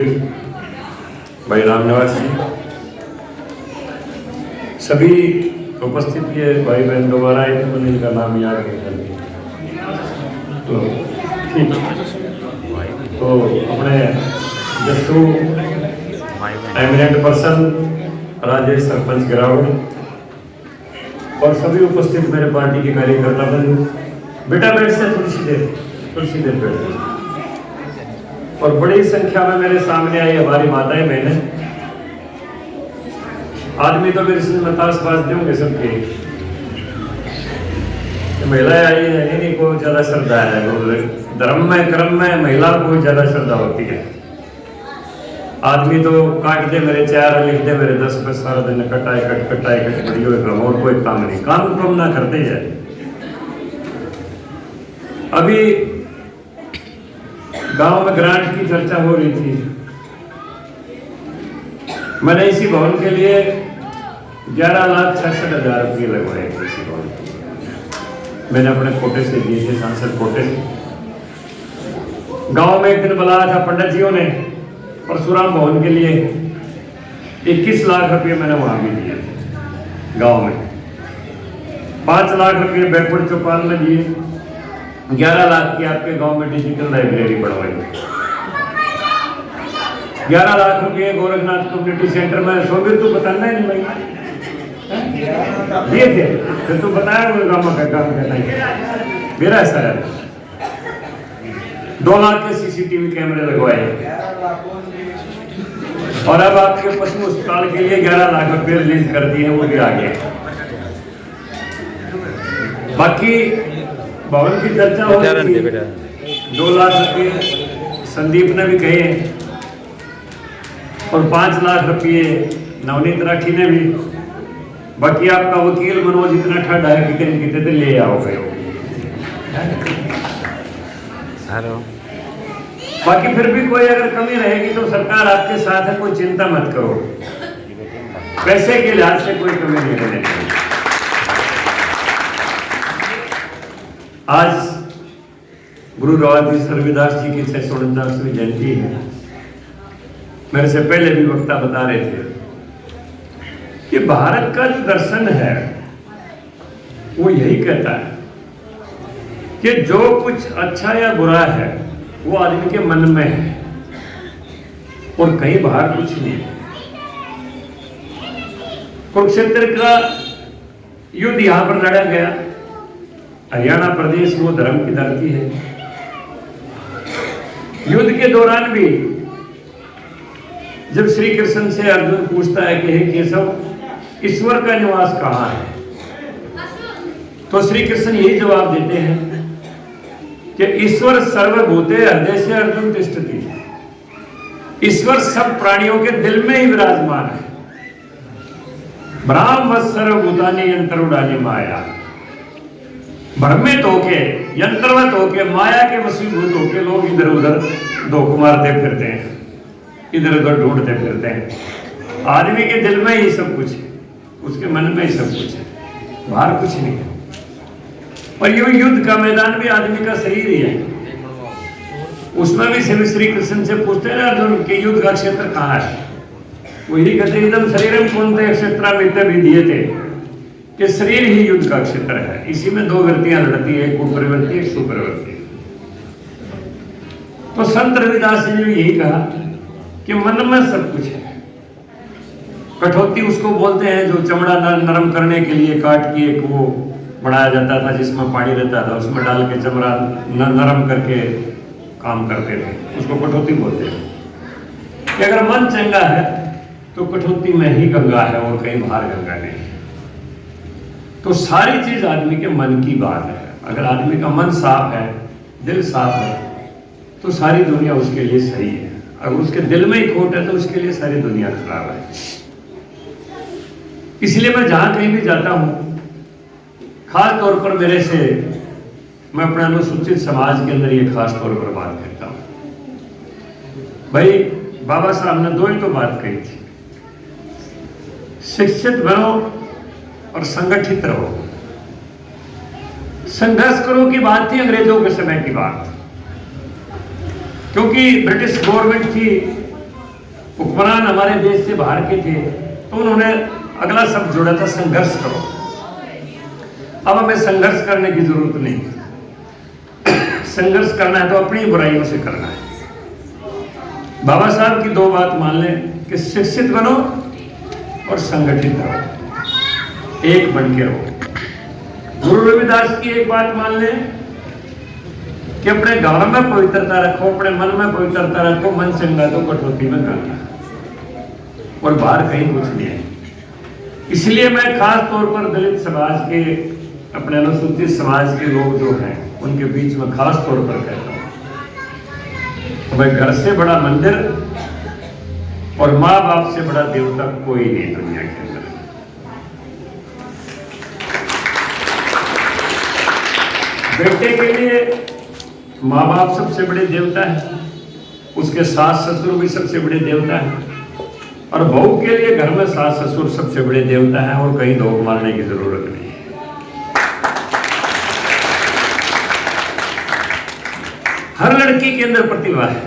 भाई रामनिवास जी, सभी उपस्थित ये भाई बहन दोबारा आए थे, मैंने इनका नाम याद नहीं कर लिया। तो ठीक, तो अपने जस्सू एमिनेंट पर्सन राजेश सरपंच गिरावट और सभी उपस्थित मेरे पार्टी के कार्यकर्ता बंधु, बेटा बैठ से तुलसी देर बैठ। और बड़ी संख्या में मेरे सामने आई हमारी माताएं बहनें। आदमी तो मेरे से मतास बाज होंगे सबके, महिलाएं आई है इन्हीं को ज्यादा श्रद्धा है। धर्म में कर्म में महिला को ज्यादा श्रद्धा होती है। आदमी तो काट दे मेरे 4 लिख दे मेरे 10 पे सारा दिन कटाए कट बड़ी हो, और कोई काम नहीं, काम ना करते जाए। अभी गांव में ग्रांट की चर्चा हो रही थी। मैंने इसी भवन के लिए 11,66,000 रुपये लगवाए थे। इसी भवन के मैंने अपने कोटे से दिए थे, सांसद कोटे से। गांव में एक दिन बुलाया था पंडित जियों ने परशुराम भवन के लिए, 21 लाख रुपये मैंने वहां भी दिए थे। गांव में 5 लाख रुपये बैकवर्ड चौपाल में दिए। 11 लाख की आपके गांव में डिजिटल लाइब्रेरी बढ़वाई। 11 लाख रुपये गोरखनाथ कम्युनिटी सेंटर में। सोबिर तू बताना है नहीं भाई दिए थे, फिर तू बताया गांव का काम करना है मेरा सर। 2 लाख के सीसीटीवी कैमरे लगवाए। और अब आपके पशु अस्पताल के लिए 11 लाख रुपये रिलीज कर दिए, वो भी आ गए। बाकी भवन की चर्चा हो रही थी, 2 लाख रुपये संदीप ने भी कहे और 5 लाख रुपये नवनीत राठी ने भी। बाकी आपका वकील मनोज इतना ठंडा है कि कहीं कितने ले आओ गए। बाकी फिर भी कोई अगर कमी रहेगी तो सरकार आपके साथ है, कोई चिंता मत करो। पैसे के लिहाज से कोई कमी नहीं रहने चाहिए। आज गुरु रविदास जी की 649वीं जयंती है। मेरे से पहले भी वक्ता बता रहे थे कि भारत का जो दर्शन है वो यही कहता है कि जो कुछ अच्छा या बुरा है वो आदमी के मन में है और कहीं बाहर कुछ नहीं है। कुरुक्षेत्र का युद्ध यहां पर लड़ा गया। हरियाणा प्रदेश वो धर्म की धरती है। युद्ध के दौरान भी जब श्री कृष्ण से अर्जुन पूछता है कि हे केशव, ईश्वर का निवास कहाँ है, तो श्री कृष्ण यही जवाब देते हैं कि ईश्वर सर्वभूते हृदय से अर्जुन तिष्ठति। ईश्वर सब प्राणियों के दिल में ही विराजमान है। ब्रह्म सर्वभूतानि यंत्रोडानि माया। भ्रमित होके, यंत्रवत होके, माया के वशीभूत होके लोग इधर उधर धोख मारते फिरते हैं, इधर उधर ढूंढते फिरते हैं। आदमी के दिल में ही सब कुछ है, उसके मन में ही सब कुछ है, बाहर कुछ नहीं है। और ये युद्ध का मैदान भी आदमी का शरीर ही है। उसमें भी श्री कृष्ण से पूछते हैं अर्जुन के युद्ध का क्षेत्र कहाँ है, वही कहते एकदम शरीरम कौनते क्षेत्र में भी दिए थे कि शरीर ही युद्ध का क्षेत्र है। इसी में 2 वृत्तियां लड़ती है, एक उपरिवृत्ति एक सुप्रवृत्ति। तो संत रविदास जी ने यही कहा कि मन में सब कुछ है। कठौती उसको बोलते हैं जो चमड़ा नरम करने के लिए काट के एक वो बनाया जाता था जिसमें पानी रहता था, उसमें डाल के चमड़ा नरम करके काम करते थे, उसको कठौती बोलते हैं। कि अगर मन चंगा है तो कठौती में ही गंगा है और कहीं बाहर गंगा नहीं। तो सारी चीज आदमी के मन की बात है। अगर आदमी का मन साफ है, दिल साफ है, तो सारी दुनिया उसके लिए सही है। अगर उसके दिल में ही खोट है तो उसके लिए सारी दुनिया खराब है। इसलिए मैं जहां कहीं भी जाता हूं, खास तौर पर मेरे से मैं अपने अनुसूचित समाज के अंदर ये खास तौर पर बात करता हूं। भाई बाबा साहब ने 2 ही तो बात कही थी, शिक्षित बनो और संगठित रहो। संघर्ष करो की बात थी अंग्रेजों के समय की बात। क्योंकि ब्रिटिश गवर्नमेंट थी हुक्मरान हमारे देश से बाहर के थे, तो उन्होंने अगला शब्द जोड़ा था संघर्ष करो। अब हमें संघर्ष करने की जरूरत नहीं, संघर्ष करना है तो अपनी बुराइयों से करना है। बाबा साहब की 2 बात मान लें कि शिक्षित बनो और संगठित रहो, एक बन के रहो। गुरु रविदास की एक बात मान लें कि अपने घर में पवित्रता रखो, अपने मन में पवित्रता रखो, मन चंगा तो कटौती में करना, और बाहर कहीं कुछ नहीं है। इसलिए मैं खास तौर पर दलित समाज के, अपने अनुसूचित समाज के लोग जो हैं उनके बीच में खास तौर पर कहता हूं, भाई घर से बड़ा मंदिर और माँ बाप से बड़ा देवता कोई नहीं दुनिया के अंदर। बेटे के लिए माँ बाप सबसे बड़े देवता है, उसके सास ससुर भी सबसे बड़े देवता है, और बहू के लिए घर में सास ससुर सबसे बड़े देवता है, और कहीं धोख मारने की जरूरत नहीं है। हर लड़की के अंदर प्रतिभा है।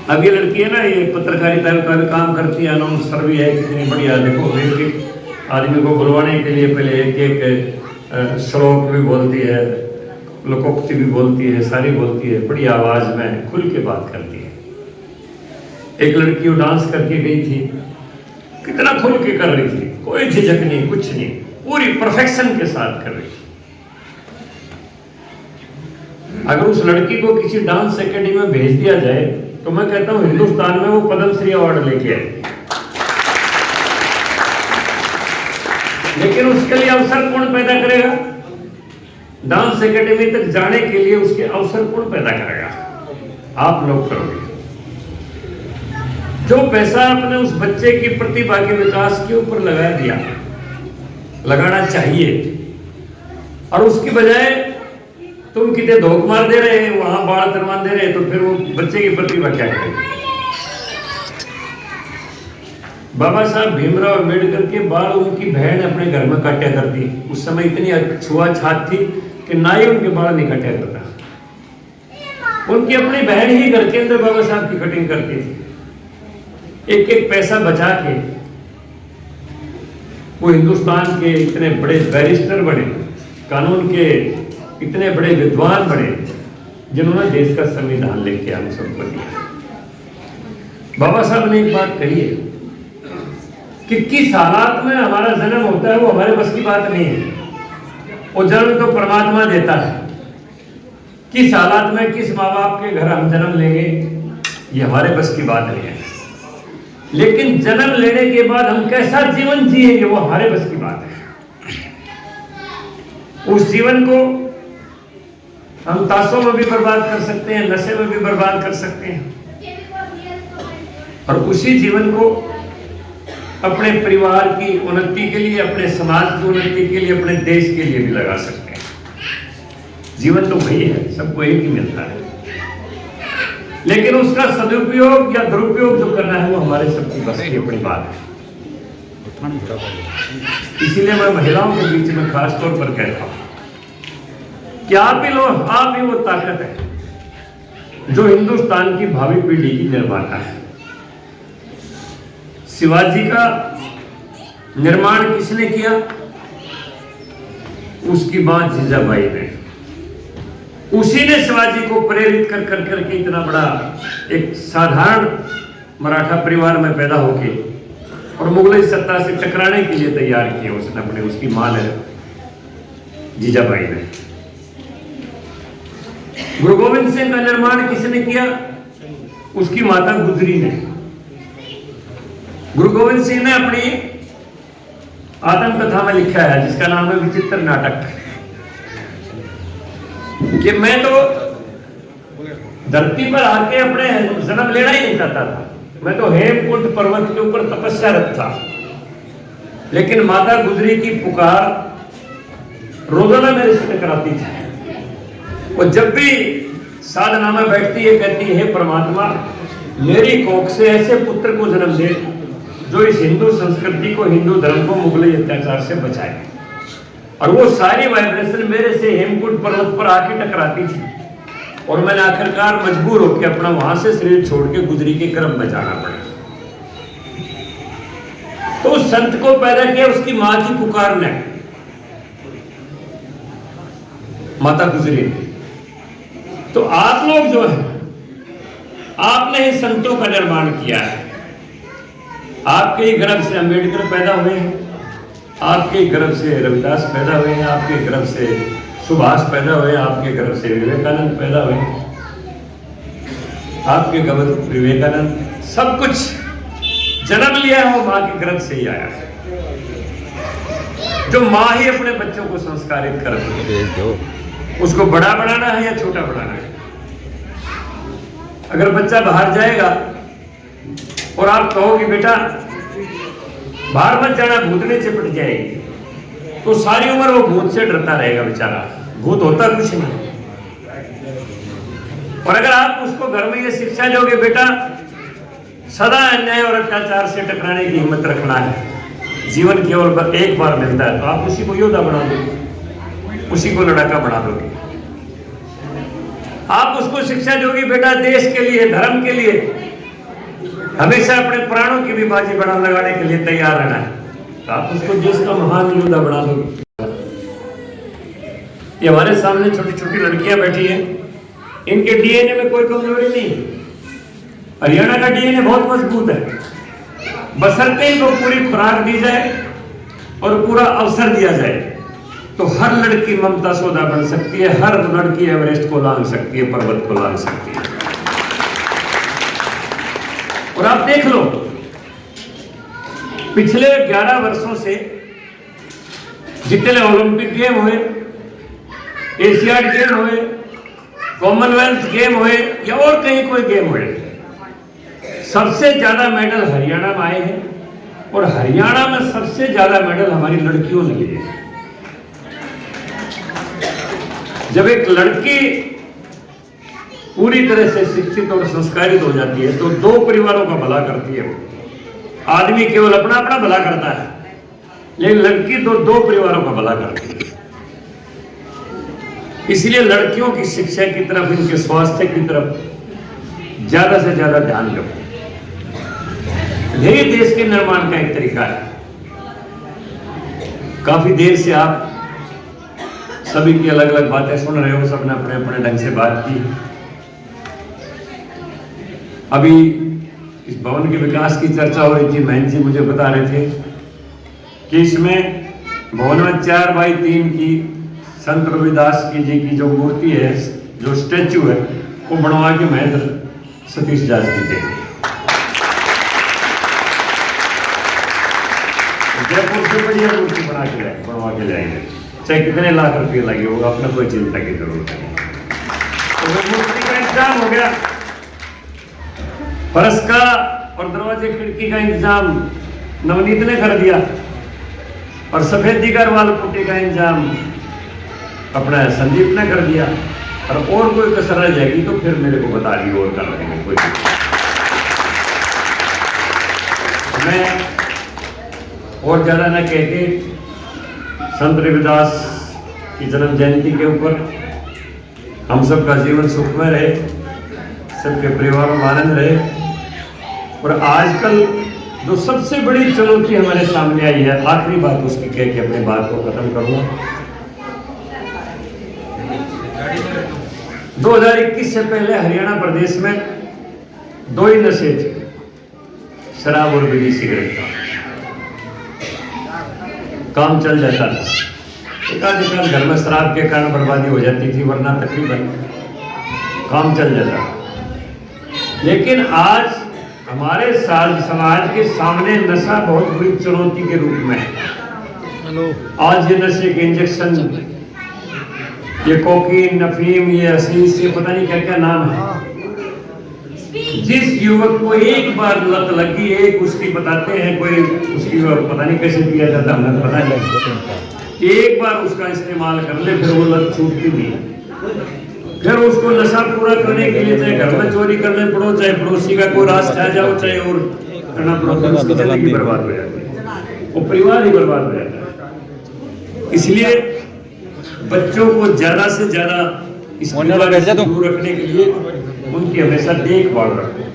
अब ये लड़की है ना, ये पत्रकारिता का भी काम करती है, अनाउंसर भी है, कितनी बढ़िया। देखो एक आदमी को बुलवाने के लिए पहले एक श्लोक भी बोलती है, लोकोक्ति भी बोलती है, सारी बोलती है, बड़ी आवाज में खुल के बात करती है। एक लड़की वो डांस करके गई थी, कितना खुल के कर रही थी, कोई झिझक नहीं, कुछ नहीं, पूरी परफेक्शन के साथ कर रही थी। अगर उस लड़की को किसी डांस एकेडमी में भेज दिया जाए तो मैं कहता हूं हिंदुस्तान में वो पद्मश्री अवार्ड लेके आए। लेकिन उसके लिए अवसर कौन पैदा करेगा? डांस एकेडमी तक जाने के लिए उसके अवसर कौन पैदा करेगा? आप लोग करोगे। जो पैसा आपने उस बच्चे की प्रतिभा के विकास के ऊपर लगा दिया, लगाना चाहिए, और उसकी बजाय तुम कितने धोख मार दे रहे हैं, वहां बाढ़ तरमान दे रहे हैं, तो फिर वो बच्चे की प्रतिभा क्या करेगी? बाबा साहब भीमराव अम्बेडकर के बाल उनकी बहन अपने घर में काटा करती। उस समय इतनी छुआछात थी कि ना ही उनके बाल नहीं काटा करता, उनकी अपनी बहन ही घर के अंदर बाबा साहब की कटिंग करती थी। एक एक पैसा बचा के वो हिंदुस्तान के इतने बड़े बैरिस्टर बने, कानून के इतने बड़े विद्वान बने, जिन्होंने देश का संविधान लेके हम सबको दिया। बाबा साहब ने एक बात कही है कि किस हालात में हमारा जन्म होता है वो हमारे बस की बात नहीं है, वो जन्म तो परमात्मा देता है। किस हालात में किस माँ बाप के घर हम जन्म लेंगे ये हमारे बस की बात नहीं है, लेकिन जन्म लेने के बाद हम कैसा जीवन जिएंगे वो हमारे बस की बात है। उस जीवन को हम ताशों में भी बर्बाद कर सकते हैं, नशे में भी बर्बाद कर सकते हैं, और उसी जीवन को अपने परिवार की उन्नति के लिए, अपने समाज की उन्नति के लिए, अपने देश के लिए भी लगा सकते हैं। जीवन तो वही है, सबको एक ही मिलता है, लेकिन उसका सदुपयोग या दुरुपयोग जो करना है वो हमारे सबकी बस की अपनी बात है। इसीलिए मैं महिलाओं के बीच में खास तौर पर कहता हूं कि आप ही वो ताकत है जो हिंदुस्तान की भावी पीढ़ी की निर्माता है। शिवाजी का निर्माण किसने किया? उसकी मां जीजाबाई ने। उसी ने शिवाजी को प्रेरित कर करके इतना बड़ा एक साधारण मराठा परिवार में पैदा होके और मुगलई सत्ता से टकराने के लिए तैयार किया उसने अपने, उसकी मां ने, जीजाबाई ने। गुरु गोविंद सिंह का निर्माण किसने किया? उसकी माता गुजरी ने। गुरु गोविंद सिंह ने अपनी आत्मकथा में लिखा है जिसका नाम है विचित्र नाटक, कि मैं तो धरती पर आके अपने जन्म लेना ही नहीं चाहता था, मैं तो हेमकुंड पर्वत के ऊपर तपस्यारत था, लेकिन माता गुजरी की पुकार रोजाना मेरे से टकराती थी। वो जब भी साधना में बैठती है कहती है, हे परमात्मा मेरी कोख से ऐसे पुत्र को जन्म दे जो इस हिंदू संस्कृति को, हिंदू धर्म को मुगलई अत्याचार से बचाए। और वो सारी वाइब्रेशन मेरे से हेमकुंड पर्वत पर आके टकराती थी। और मैंने आखिरकार मजबूर होकर अपना वहां से शरीर छोड़ के गुजरी के क्रम में जाना पड़ा। तो उस संत को पैदा किया उसकी मां की पुकार ने, माता गुजरी ने। तो आप लोग जो है, आपने ही संतों का निर्माण किया है। आपके ही गर्भ से अंबेडकर पैदा हुए हैं, आपके ही गर्भ से रविदास पैदा हुए हैं, आपके गर्भ से सुभाष पैदा हुए, आपके गर्भ से विवेकानंद पैदा हुए, आपके गर्भ विवेकानंद सब कुछ जन्म लिया है वो मां के गर्भ से ही आया है। जो मां ही अपने बच्चों को संस्कारित करती है, उसको बड़ा बनाना है या छोटा बनाना है। अगर बच्चा बाहर जाएगा और आप कहोगे बेटा बाहर मत जाना, भूतनी चिपट जाएगी, तो सारी उम्र वो भूत से डरता रहेगा बेचारा, भूत होता कुछ नहीं। और अगर आप उसको घर में ये शिक्षा दोगे बेटा सदा अन्याय और अत्याचार से टकराने की हिम्मत रखना है, जीवन केवल एक बार मिलता है, तो आप उसी को योद्धा बना दोगे, उसी को लड़ाका बना दोगे। आप उसको शिक्षा दोगे बेटा देश के लिए, धर्म के लिए हमेशा अपने प्राणों की भी बाजी बना लगाने के लिए तैयार रहना है, तो आप उसको देश का महान योद्धा बना दोगे। ये हमारे सामने छोटी छोटी लड़कियां बैठी हैं, इनके डीएनए में कोई कमजोरी नहीं है। हरियाणा का डीएनए बहुत मजबूत है, बशर्ते इनको पूरी खुराक दी जाए और पूरा अवसर दिया जाए तो हर लड़की ममता सौदा बन सकती है, हर लड़की एवरेस्ट को लांघ सकती है, पर्वत को लांघ सकती है। और आप देख लो पिछले 11 वर्षों से जितने ओलंपिक गेम हुए, एशियाड गेम हुए, कॉमनवेल्थ गेम हुए या और कहीं कोई गेम हुए, सबसे ज्यादा मेडल हरियाणा में आए हैं और हरियाणा में सबसे ज्यादा मेडल हमारी लड़कियों ने लिए हैं। जब एक लड़की पूरी तरह से शिक्षित और संस्कारित हो जाती है तो 2 परिवारों का भला करती है। आदमी केवल अपना अपना भला करता है, लेकिन लड़की 2 परिवारों का भला करती है। इसलिए लड़कियों की शिक्षा की तरफ, इनके स्वास्थ्य की तरफ ज्यादा से ज्यादा ध्यान दो। यही देश के निर्माण का एक तरीका है। काफी देर से आप सभी की अलग अलग बातें सुन रहे हो, सबने अपने अपने ढंग से बात की। अभी इस भवन के विकास की चर्चा हो रही थी, महंत जी मुझे बता रहे थे कि इसमें भवन में 4x3 की संत रविदास की जी की जो मूर्ति है, जो स्टैचू है, वो बनवा के महंत सतीश जाज जी के जयपुर से बढ़िया मूर्ति बनवा के लाएंगे, चाहे कितने लाख रुपये लगे होगा, अपना कोई चिंता की जरूरत नहीं। तो वो मूर्ति का इंतजाम हो गया, फर्श का और दरवाजे खिड़की का इंतजाम नवनीत ने कर दिया और सफेद दीगर वाल पुट्टी का इंतजाम अपना संदीप ने कर दिया। और कोई कसर रह जाएगी तो फिर मेरे को बता रही और कर लेंगे, कोई मैं और ज्यादा न कहते संत रविदास की जन्म जयंती के ऊपर हम सबका जीवन सुखमय रहे, सबके परिवारों में आनंद रहे। और आजकल जो सबसे बड़ी चुनौती हमारे सामने आई है, आखिरी बात उसकी कह के अपनी बात को खत्म करूंगा। 2021 से पहले हरियाणा प्रदेश में 2 ही नशे थे, शराब और बीड़ी सिगरेट का काम चल जाता था। एकाधिकार घर में शराब के कारण बर्बादी हो जाती थी, वरना तकरीबन काम चल जाता। लेकिन आज हमारे समाज के सामने नशा बहुत बड़ी चुनौती के रूप में है। आज ये नशे के इंजेक्शन, ये कोकीन, अफीम, ये असीस, ये पता नहीं क्या क्या नाम है। जिस युवक को एक बार लत लगी, एक उसकी बताते हैं कोई उसकी पता नहीं कैसे पिया जाता, हमें पता नहीं, एक बार उसका इस्तेमाल कर ले फिर वो लत छूटती नहीं। फिर उसको नशा पूरा करने के लिए चाहे घर में चोरी करने पड़ो, चाहे पड़ोसी का कोई रास खा जाओ, चाहे और करना पड़ो, तो उसकी जिंदगी बर्बाद हो जाती है, वो परिवार ही बर्बाद हो जाता है। इसलिए बच्चों को ज्यादा से ज्यादा इसकी बीमारी से दूर रखने के लिए उनकी हमेशा देखभाल रखें।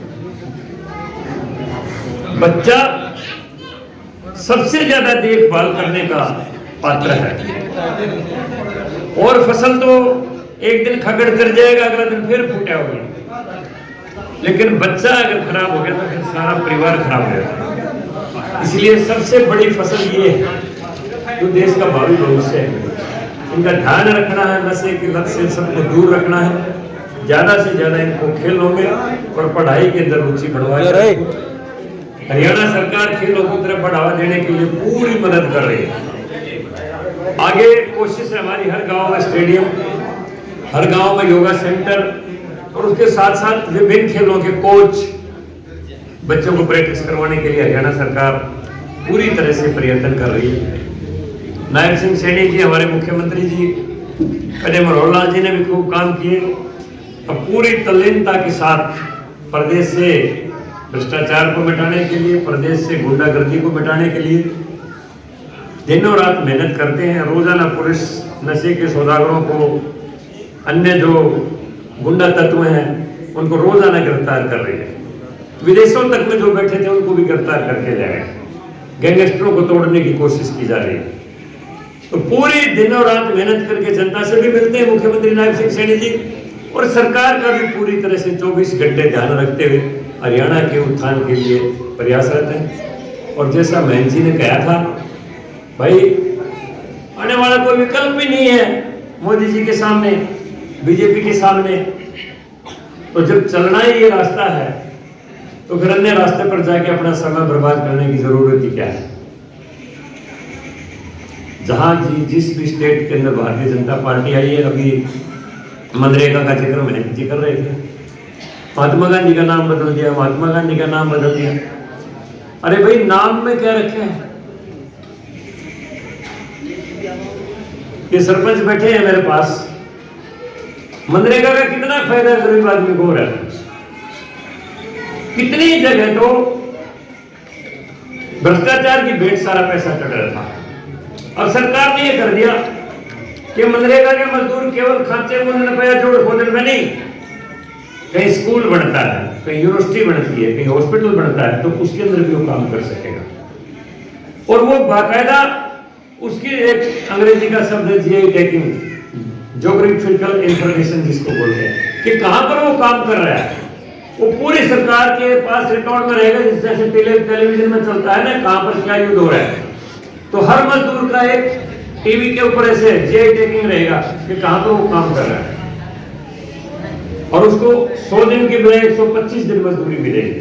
बच्चा सबसे ज्यादा देखभाल करने का पात्र है, और फसल तो एक दिन खगड़ कर जाएगा, अगला दिन फिर फूटा होगा, लेकिन बच्चा अगर खराब हो गया तो फिर सारा परिवार खराब हो जाएगा। इसलिए सबसे बड़ी फसल ये है जो देश का भावी भविष्य है, इनका ध्यान रखना है, नशे की लत से सबको दूर रखना है, ज्यादा से ज्यादा इनको खेलों में और पढ़ाई के अंदर रुचि बढ़वाए। हरियाणा सरकार खेलों की तरफ बढ़ावा देने के लिए पूरी मदद कर रही है। आगे कोशिश है हमारी, हर गांव में स्टेडियम, हर गांव में योगा सेंटर, और उसके साथ साथ विभिन्न खेलों के कोच बच्चों को प्रैक्टिस करवाने के लिए हरियाणा सरकार पूरी तरह से प्रयत्न कर रही है। नायब सिंह सैनी जी, हमारे मुख्यमंत्री जी, पहले मनोहर लाल जी ने भी खूब काम किए, और पूरी तल्लीनता के साथ प्रदेश से भ्रष्टाचार को मिटाने के लिए, प्रदेश से गुंडागर्दी को मिटाने के लिए दिनों रात मेहनत करते हैं। रोजाना पुलिस नशे के सौदागरों को, अन्य जो गुंडा तत्व हैं उनको रोजाना गिरफ्तार कर रही है। विदेशों तक में जो बैठे थे उनको भी गिरफ्तार करके ले गए। गैंगस्टरों को तोड़ने की कोशिश की जा रही है। तो पूरी दिनों रात मेहनत करके जनता से भी मिलते हैं मुख्यमंत्री नायब सिंह सैनी जी, और सरकार का भी पूरी तरह से 24 घंटे ध्यान रखते हुए हरियाणा के उत्थान के लिए प्रयासरत है। और जैसा महन जी ने कहा था, भाई आने वाला कोई विकल्प भी नहीं है मोदी जी के सामने, बीजेपी के सामने, तो जब चलना ही ये रास्ता है तो फिर अन्य रास्ते पर जाके अपना समय बर्बाद करने की जरूरत ही क्या है। जहां जिस भी स्टेट के अंदर भारतीय जनता पार्टी आई है, अभी मनरेगा का जिक्र महंत जी कर रहे थे, महात्मा गांधी का नाम बदल दिया, महात्मा गांधी का नाम बदल दिया। अरे भाई नाम में क्या रखे हैं? ये सरपंच बैठे हैं मेरे पास, मनरेगा का कितना फायदा गरीब आदमी को हो रहा है। कितनी जगह तो भ्रष्टाचार की भेंट सारा पैसा चढ़ रहा था, और सरकार ने यह कर दिया कि मनरेगा के मजदूर केवल खांचे में रुपया जोड़ खोदन में नहीं, कहीं स्कूल बनता है, कहीं यूनिवर्सिटी बनती है, कहीं हॉस्पिटल बनता है, तो उसके अंदर भी वो काम कर सकेगा। और वो बाकायदा उसकी एक अंग्रेजी का शब्द है जीआई टैगिंग, ज्योग्राफिकल इंफॉर्मेशन जिसको बोलते हैं, कि कहां पर वो काम कर रहा है, वो पूरी सरकार के पास रिकॉर्ड में रहेगा। जैसे टेलीविजन में चलता है ना, कहां पर क्या युद्ध हो रहा है, तो हर मजदूर का एक टीवी के ऊपर ऐसे जीआई टैगिंग रहेगा कि कहां पर वो काम कर रहा है, और उसको 100 दिन के बजाय 125 दिन मजदूरी मिलेगी।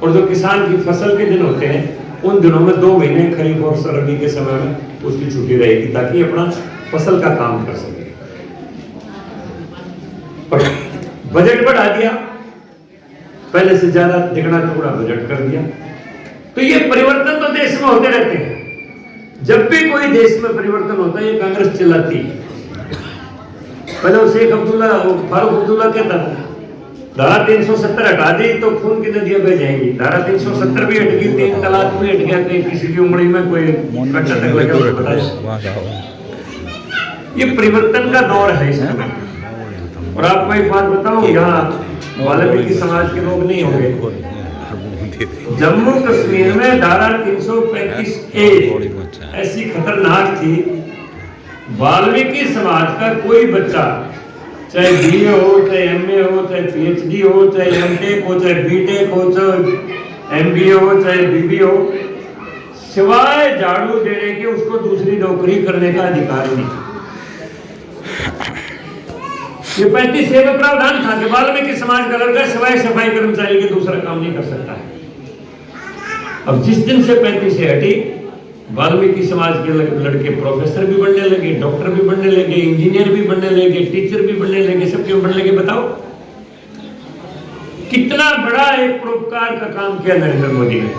और जो किसान की फसल के दिन होते हैं उन दिनों में 2 महीने खरीफ और रबी के समय में उसकी छुट्टी रहेगी, ताकि अपना फसल का काम कर सके। और बजट बढ़ा दिया, पहले से ज्यादा तिगड़ा टुकड़ा बजट कर दिया। तो ये परिवर्तन तो देश में होते रहते हैं। जब भी कोई देश में परिवर्तन होता है ये कांग्रेस चिल्लाती है। पहले वो शेख अब्दुल्ला, फारूक अब्दुल्ला कहता था धारा 370 हटा दी तो खून की नदियां बह जाएंगी। धारा 370 भी हट गई, 3 तलाक भी हट गया, कहीं किसी की उंगली में कोई कच्चा तक लगा। ये परिवर्तन का दौर है इसमें। और आपको एक बात बताऊं, यहाँ वाल्मीकि समाज के लोग नहीं होंगे। जम्मू कश्मीर में धारा 335A ऐसी खतरनाक थी, वाल्मीकि समाज का कोई बच्चा, चाहे बीए हो, चाहे एमए हो, चाहे पीएचडी हो, चाहे एमटेक हो, चाहे बीटेक हो, चाहे एमबीए हो, चाहे बीबी हो, सिवाय झाड़ू देने के उसको दूसरी नौकरी करने का अधिकार नहीं। ये 35A में प्रावधान था कि वाल्मीकि समाज का लड़का सिवाय सफाई कर्मचारी के दूसरा काम नहीं कर सकता है। अब जिस दिन से 35A हटी, वाल्मीकि समाज के लड़के प्रोफेसर भी बनने लगे, डॉक्टर भी बनने लगे, इंजीनियर भी बनने लगे, टीचर भी बनने लगे, सब क्यों बनने लगे? बताओ कितना बड़ा एक परोपकार का काम किया नरेंद्र मोदी ने।